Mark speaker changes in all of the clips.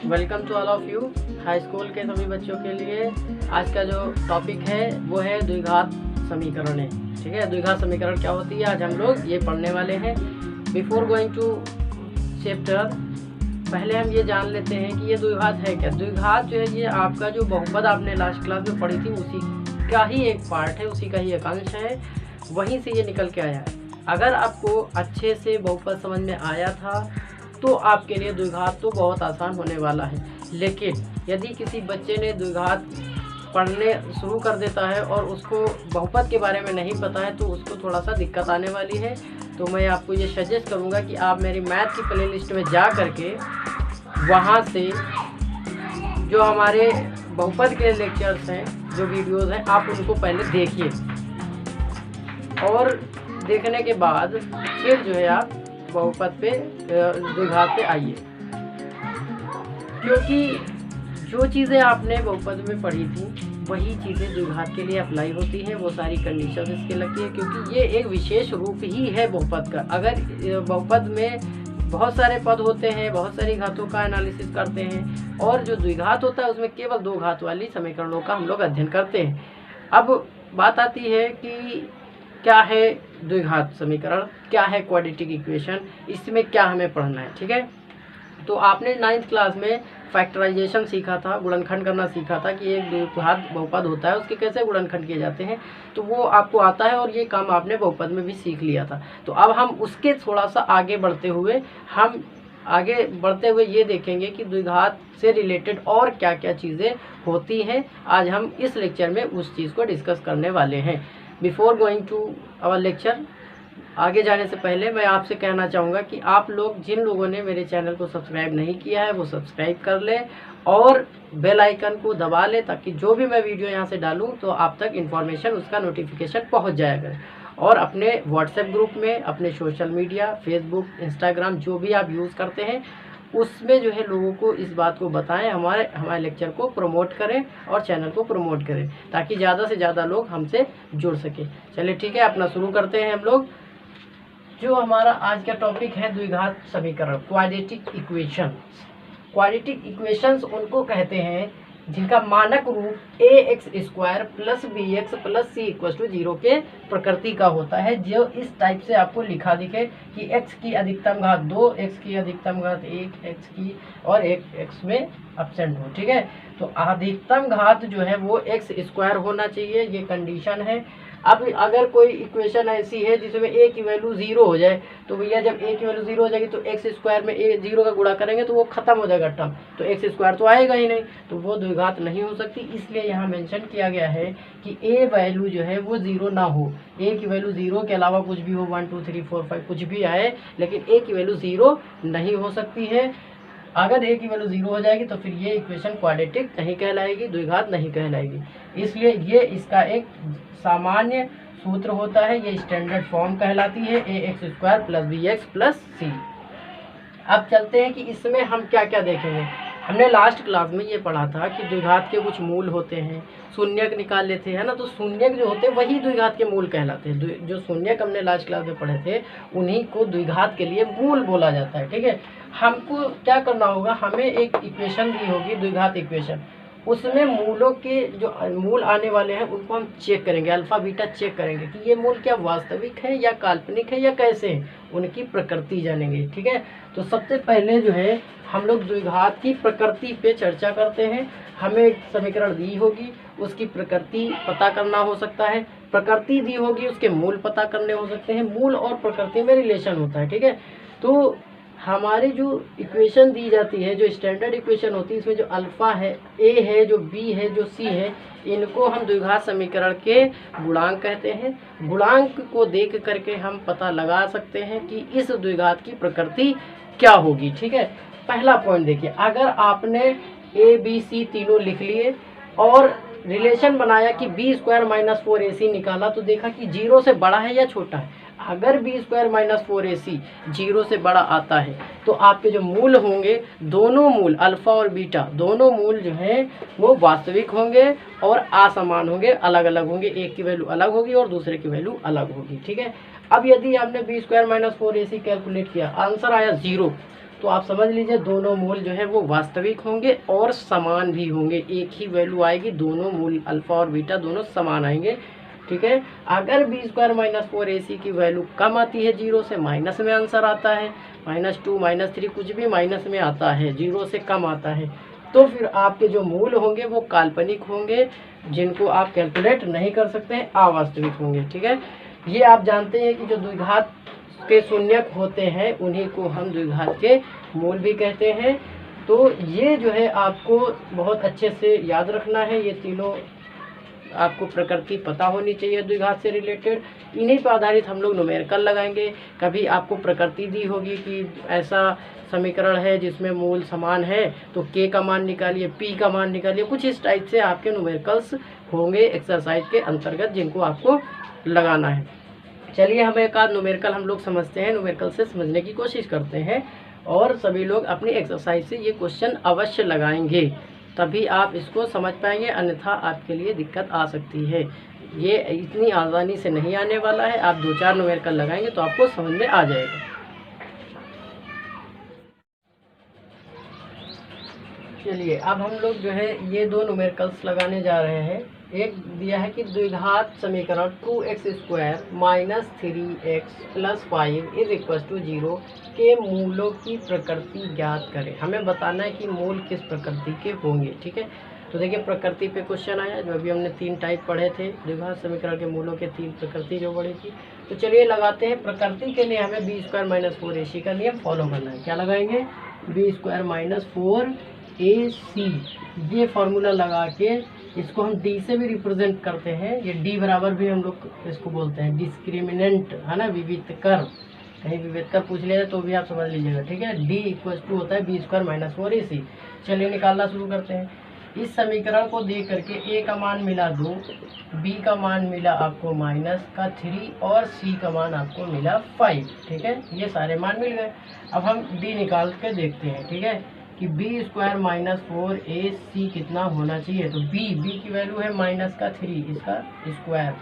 Speaker 1: Welcome to all of you. High school के सभी बच्चों के लिए आज का जो टॉपिक है वो है द्विघात समीकरण है। ठीक है, द्विघात समीकरण क्या होती है आज हम लोग ये पढ़ने वाले हैं। बिफोर गोइंग टू चैप्टर पहले हम ये जान लेते हैं कि ये द्विघात है क्या। द्विघात जो है ये आपका जो बहुपद आपने लास्ट क्लास में पढ़ी थी उसी का ही एक पार्ट है, उसी का ही एक अंश है, वहीं से ये निकल के आया है। अगर आपको अच्छे से बहुपद समझ में आया था तो आपके लिए द्विघात तो बहुत आसान होने वाला है। लेकिन यदि किसी बच्चे ने द्विघात पढ़ने शुरू कर देता है और उसको बहुपद के बारे में नहीं पता है तो उसको थोड़ा सा दिक्कत आने वाली है। तो मैं आपको ये सजेस्ट करूँगा कि आप मेरी मैथ की प्लेलिस्ट में जा करके वहाँ से जो हमारे बहुपद के लेक्चर्स हैं, जो वीडियोज़ हैं, आप उनको पहले देखिए और देखने के बाद फिर जो है आप बहुपद पे द्विघात पे आइए। क्योंकि जो चीज़ें आपने बहुपद में पढ़ी थी वही चीज़ें द्विघात के लिए अप्लाई होती हैं, वो सारी कंडीशन इसके लगती है। क्योंकि ये एक विशेष रूप ही है बहुपद का। अगर बहुपद में बहुत सारे पद होते हैं, बहुत सारी घातों का एनालिसिस करते हैं और जो द्विघात होता है उसमें केवल दो घात वाली समीकरणों का हम लोग अध्ययन करते हैं। अब बात आती है कि क्या है द्विघात समीकरण, क्या है क्वाड्रेटिक इक्वेशन, इसमें क्या हमें पढ़ना है। ठीक है, तो आपने 9th क्लास में फैक्टराइजेशन सीखा था, गुणनखंड करना सीखा था कि एक द्विघात बहुपद होता है उसके कैसे गुणनखंड किए जाते हैं, तो वो आपको आता है और ये काम आपने बहुपद में भी सीख लिया था। तो अब हम उसके थोड़ा सा आगे बढ़ते हुए ये देखेंगे कि द्विघात से रिलेटेड और क्या क्या चीज़ें होती हैं। आज हम इस लेक्चर में उस चीज़ को डिस्कस करने वाले हैं। Before going to our lecture, आगे जाने से पहले मैं आपसे कहना चाहूँगा कि आप लोग जिन लोगों ने मेरे चैनल को सब्सक्राइब नहीं किया है वो सब्सक्राइब कर लें और बेल आइकन को दबा लें ताकि जो भी मैं वीडियो यहाँ से डालूँ तो आप तक इन्फॉर्मेशन, उसका नोटिफिकेशन पहुँच जाएगा। और अपने व्हाट्सएप ग्रुप में, अपने सोशल मीडिया, फेसबुक, इंस्टाग्राम जो भी आप यूज़ करते हैं उसमें जो है लोगों को इस बात को बताएं, हमारे लेक्चर को प्रमोट करें और चैनल को प्रमोट करें ताकि ज़्यादा से ज़्यादा लोग हमसे जुड़ सकें। चलिए ठीक है, अपना शुरू करते हैं हम लोग। जो हमारा आज का टॉपिक है द्विघात समीकरण, क्वाड्रेटिक इक्वेशंस। क्वाड्रेटिक इक्वेशंस उनको कहते हैं जिनका मानक रूप ax² + bx + c = 0 के प्रकृति का होता है, जो इस टाइप से आपको लिखा दिखे कि x की अधिकतम घात 2, x की अधिकतम घात 1, x की और एक x में एब्सेंट हो। ठीक है, तो अधिकतम घात जो है वो x² होना चाहिए, ये कंडीशन है। अब अगर कोई इक्वेशन ऐसी है जिसमें a की वैल्यू 0 हो जाए तो भैया जब a की वैल्यू 0 हो जाएगी तो x² में a 0 का गुणा करेंगे तो वो खत्म हो जाएगा टर्म, तो x² तो आएगा ही नहीं, तो वो द्विघात नहीं हो सकती। इसलिए यहाँ मेंशन किया गया है कि a वैल्यू जो है वो 0 ना हो। a की वैल्यू 0 के अलावा कुछ भी हो, 1 2 3 4 5 कुछ भी आए, लेकिन a की वैल्यू 0 नहीं हो सकती है। अगर a की वैल्यू 0 हो जाएगी तो फिर ये इक्वेशन क्वाड्रेटिक नहीं कहलाएगी, द्विघात नहीं कहलाएगी। इसलिए ये इसका एक सामान्य सूत्र होता है, ये स्टैंडर्ड फॉर्म कहलाती है, ax² + bx + c। अब चलते हैं कि इसमें हम क्या क्या देखेंगे। हमने लास्ट क्लास में ये पढ़ा था कि द्विघात के कुछ मूल होते हैं, शून्यक निकाल लेते हैं ना, तो शून्यक जो होते हैं वही द्विघात के मूल कहलाते हैं। जो शून्यक हमने लास्ट क्लास में पढ़े थे उन्हीं को द्विघात के लिए मूल बोला जाता है। ठीक है, हमको क्या करना होगा, हमें एक इक्वेशन दी होगी द्विघात इक्वेशन, उसमें मूलों के जो मूल आने वाले हैं उनको हम चेक करेंगे, अल्फा बीटा चेक करेंगे कि ये मूल क्या वास्तविक है या काल्पनिक है या कैसे हैं, उनकी प्रकृति जानेंगे। ठीक है, तो सबसे पहले जो है हम लोग द्विघात की प्रकृति पे चर्चा करते हैं। हमें एक समीकरण दी होगी, उसकी प्रकृति पता करना हो सकता है, प्रकृति दी होगी, उसके मूल पता करने हो सकते हैं। मूल और प्रकृति में रिलेशन होता है। ठीक है, तो हमारी जो इक्वेशन दी जाती है, जो स्टैंडर्ड इक्वेशन होती है, इसमें जो अल्फा है, a है, जो b है, जो c है, इनको हम द्विघात समीकरण के गुणांक कहते हैं। गुणांक को देख करके हम पता लगा सकते हैं कि इस द्विघात की प्रकृति क्या होगी। ठीक है, पहला पॉइंट देखिए, अगर आपने a b c तीनों लिख लिए और रिलेशन बनाया कि b² - 4ac निकाला तो देखा कि 0 से बड़ा है या छोटा है। अगर b² - 4ac 0 से बड़ा आता है तो आपके जो मूल होंगे, दोनों मूल अल्फा और बीटा दोनों मूल जो हैं वो वास्तविक होंगे और असमान होंगे, अलग अलग होंगे। एक की वैल्यू अलग होगी और दूसरे की वैल्यू अलग होगी। ठीक है, अब यदि आपने b² - 4ac कैलकुलेट किया, आंसर आया 0, तो आप समझ लीजिए दोनों मूल जो है वो वास्तविक होंगे और समान भी होंगे, एक ही वैल्यू आएगी, दोनों मूल अल्फा और बीटा दोनों समान आएंगे। ठीक है, अगर बी स्क्वायर माइनस 4ac की वैल्यू कम आती है 0 से, माइनस में आंसर आता है, -2 -3 कुछ भी माइनस में आता है, 0 से कम आता है, तो फिर आपके जो मूल होंगे वो काल्पनिक होंगे, जिनको आप कैलकुलेट नहीं कर सकते हैं, अवास्तविक होंगे। ठीक है, ये आप जानते हैं कि जो द्विघात के शून्यक होते हैं उन्हीं को हम द्विघात के मूल भी कहते हैं। तो ये जो है आपको बहुत अच्छे से याद रखना है, ये तीनों आपको प्रकृति पता होनी चाहिए द्विघात से रिलेटेड। इन्हीं पर आधारित हम लोग न्यूमेरिकल लगाएंगे। कभी आपको प्रकृति दी होगी कि ऐसा समीकरण है जिसमें मूल समान है तो के का मान निकालिए, पी का मान निकालिए, कुछ इस टाइप से आपके न्यूमेरिकल्स होंगे एक्सरसाइज के अंतर्गत जिनको आपको लगाना है। चलिए हम एक आध न्यूमेरिकल हम लोग समझते हैं, न्यूमेरिकल से समझने की कोशिश करते हैं और सभी लोग अपनी एक्सरसाइज से ये क्वेश्चन अवश्य लगाएंगे, तभी आप इसको समझ पाएंगे, अन्यथा आपके लिए दिक्कत आ सकती है। ये इतनी आसानी से नहीं आने वाला है, आप 2-4 न्यूमेरिकल लगाएंगे तो आपको समझ में आ जाएगा। चलिए अब हम लोग जो है ये 2 न्यूमेरिकल्स लगाने जा रहे हैं। एक दिया है कि द्विघात समीकरण 2x² minus 3x plus 5 is equal to 0 के मूलों की प्रकृति ज्ञात करें। हमें बताना है कि मूल किस प्रकृति के होंगे। ठीक है, तो देखिए प्रकृति पे क्वेश्चन आया, जो अभी हमने 3 टाइप पढ़े थे द्विघात समीकरण के मूलों के 3 प्रकृति जो पढ़ी थी। तो चलिए लगाते हैं। प्रकृति के लिए हमें b² माइनस 4ac का नियम फॉलो करना है। क्या लगाएंगे? b² माइनस 4ac, ये फॉर्मूला लगा के इसको हम d से भी रिप्रेजेंट करते हैं। ये d बराबर भी हम लोग इसको बोलते हैं डिस्क्रिमिनेंट, है ना, विविधकर। कहीं विविधकर पूछ लिया तो भी आप समझ लीजिएगा। ठीक है, d इक्वल टू होता है b² माइनस 4ac। चलिए निकालना शुरू करते हैं। इस समीकरण को देख करके a का मान मिला 2, b का मान मिला आपको -3 और c का मान आपको मिला 5। ठीक है, ये सारे मान मिल गए। अब हम d निकाल के देखते हैं। ठीक है, कि b² माइनस 4ac कितना होना चाहिए। तो b की वैल्यू है -3, इसका स्क्वायर,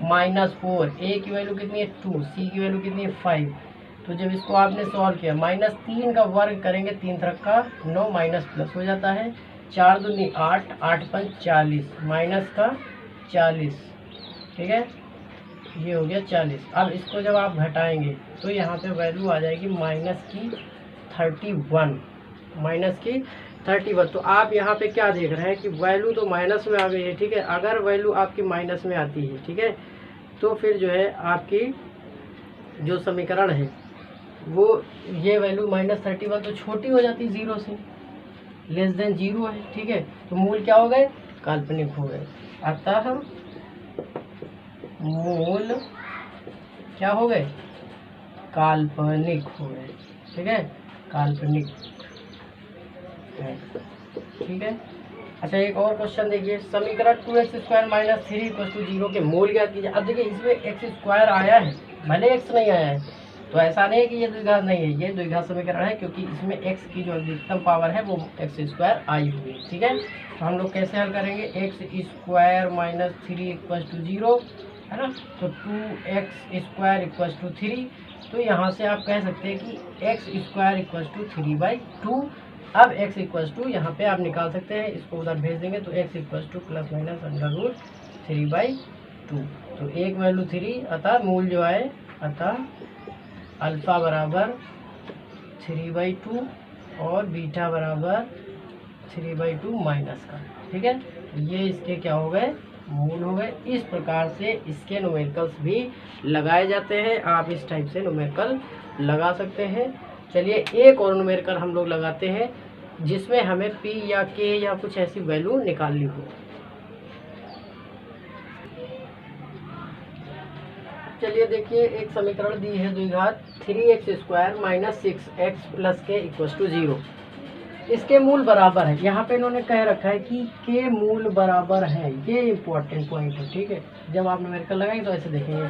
Speaker 1: -4, a की वैल्यू कितनी है 2, c की वैल्यू कितनी है 5। तो जब इसको आपने सॉल्व किया, -3 का वर्ग करेंगे, 3 3 का 9, माइनस प्लस हो जाता है, 4 दूनी 8, 8 5 40, माइनस का 40। ठीक है, ये हो गया 40। अब इसको जब आप घटाएंगे तो यहाँ पे वैल्यू आ जाएगी -31, -31। तो आप यहाँ पे क्या देख रहे हैं कि वैल्यू तो माइनस में आ गई है। ठीक है, अगर वैल्यू आपकी माइनस में आती है, ठीक है, तो फिर जो है आपकी जो समीकरण है वो ये वैल्यू -31 तो छोटी हो जाती है, 0 से लेस देन 0 है। ठीक है, तो मूल क्या हो गए? काल्पनिक हो गए। अतः मूल क्या हो गए? काल्पनिक हो गए। ठीक है, काल्पनिक। ठीक है, अच्छा एक और क्वेश्चन देखिए। समीकरण 2x² माइनस 3 इक्वल टू 0 के मूल ज्ञात कीजिए। अब देखिए इसमें x² आया है, भले x नहीं आया है, तो ऐसा नहीं है कि ये द्विघात नहीं है, ये द्विघात समीकरण है, क्योंकि इसमें x की जो अधिकतम पावर है वो x² आई हुई है। ठीक है, तो हम लोग कैसे हल करेंगे? x² माइनस 3 इक्वल टू 0, है ना, तो 2x² इक्वल टू 3। तो यहाँ से आप कह सकते हैं कि x² इक्वल टू 3/2। अब x इक्वल टू यहाँ पे आप निकाल सकते हैं, इसको उधर भेज देंगे तो x equal two plus minus √3/2। तो एक वैल्यू 3, अतः मूल जो है, अतः अल्फा बराबर 3/2 और बीटा बराबर 3/2 माइनस का। ठीक है, ये इसके क्या हो गए? मूल हो गए। इस प्रकार से इसके न्यूमेरिकल्स भी लगाए जाते हैं। आप इस टाइप से न्यूमेरिकल लगा सकते हैं। चलिए एक और न्यूमेरिकल हम लोग लगाते हैं जिसमें हमें p या k या कुछ ऐसी वैल्यू निकालनी हो। चलिए देखिए, एक समीकरण दी है द्विघात 3x² minus 6x plus k equal to 0। इसके मूल बराबर है। यहाँ पे इन्होंने कह रखा है कि k मूल बराबर है, ये इम्पोर्टेंट पॉइंट है। ठीक है, जब आप न्यूमेरिकल लगाएंगे तो ऐसे देखेंगे,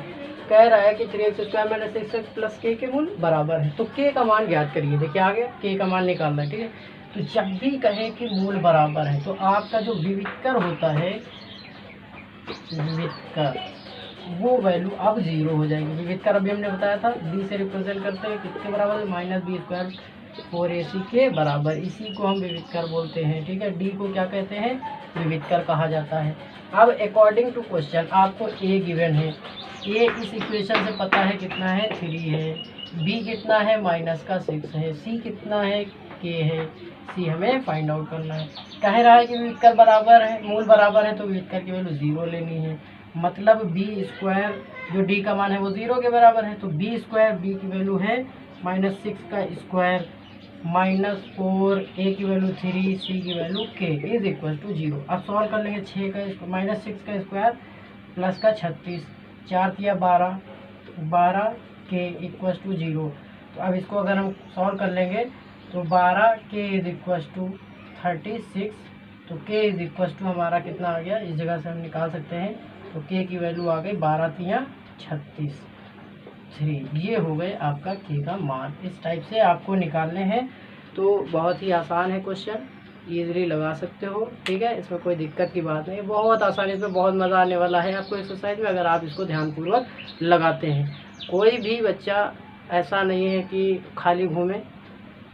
Speaker 1: कह रहा है कि 3x² minus 6x plus k के मूल बराबर है। तो k का मान ज्ञात करिए। देखिए आ गया, k का मान निकालना है। ठीक है, तो जब भी कहें कि मूल बराबर है तो आपका जो विविधकर होता है, विविधकर, वो वैल्यू अब 0 हो जाएगी। विविधकर अभी हमने बताया था d से रिप्रेजेंट करते हैं किसके बराबर है? -b² 4AC के बराबर। इसी को हम विविध कर बोलते हैं, ठीक है। डी को क्या कहते हैं, विविध कर कहा जाता है। अब अकॉर्डिंग टू क्वेश्चन आपको ए गिवन है, ए इस इक्वेशन से पता है कितना है, 3 है, बी कितना है, -6 है, सी कितना है, के है, सी हमें फाइंड आउट करना है। कह रहा है कि विविध कर बराबर है, मूल बराबर है, तो विविध कर की वैल्यू 0 लेनी है। मतलब b² जो d का मान है वो 0 के बराबर है, तो b² b की वैल्यू है -6 का स्क्वायर -4, a की वैल्यू 3, c की value k is equal to 0। अब सॉल्व कर लेंगे। 6 का -6 का स्क्वायर प्लस का 36, 4 किया 12, 12 k इक्वल टू 0। तो अब इसको अगर हम सॉल्व कर लेंगे तो 12 k इज इक्वल टू 36, तो k इज इक्वल टू हमारा कितना आ गया, इस जगह से हम निकाल सकते हैं। तो k की वैल्यू आ गई 12 तिया 36, 3। ये हो गए आपका k का मान। इस टाइप से आपको निकालने हैं। तो बहुत ही आसान है क्वेश्चन, ईजिली लगा सकते हो, ठीक है। इसमें कोई दिक्कत की बात नहीं, बहुत आसानी, इसमें बहुत मज़ा आने वाला है आपको एक्सरसाइज में, अगर आप इसको ध्यानपूर्वक लगाते हैं। कोई भी बच्चा ऐसा नहीं है कि खाली घूमे,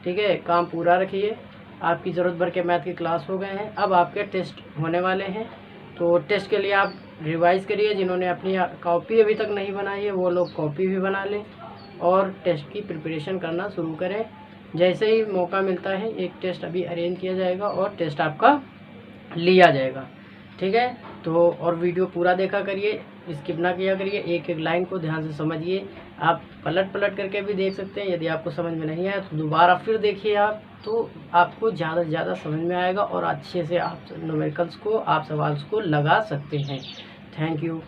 Speaker 1: ठीक है। काम पूरा रखिए। आपकी ज़रूरत भर के मैथ की क्लास हो गए हैं, अब आपके टेस्ट होने वाले हैं। तो टेस्ट के लिए आप रिवाइज़ करिए। जिन्होंने अपनी कॉपी अभी तक नहीं बनाई है वो लोग कॉपी भी बना लें और टेस्ट की प्रिपरेशन करना शुरू करें। जैसे ही मौका मिलता है एक टेस्ट अभी अरेंज किया जाएगा और टेस्ट आपका लिया जाएगा, ठीक है। तो और वीडियो पूरा देखा करिए, स्किप ना किया करिए, एक एक लाइन को ध्यान से समझिए। आप पलट पलट करके भी देख सकते हैं। यदि आपको समझ में नहीं आया तो दोबारा फिर देखिए आप, तो आपको ज़्यादा से ज़्यादा समझ में आएगा और अच्छे से आप न्यूमेरिकल्स को, आप सवाल को लगा सकते हैं। Thank you.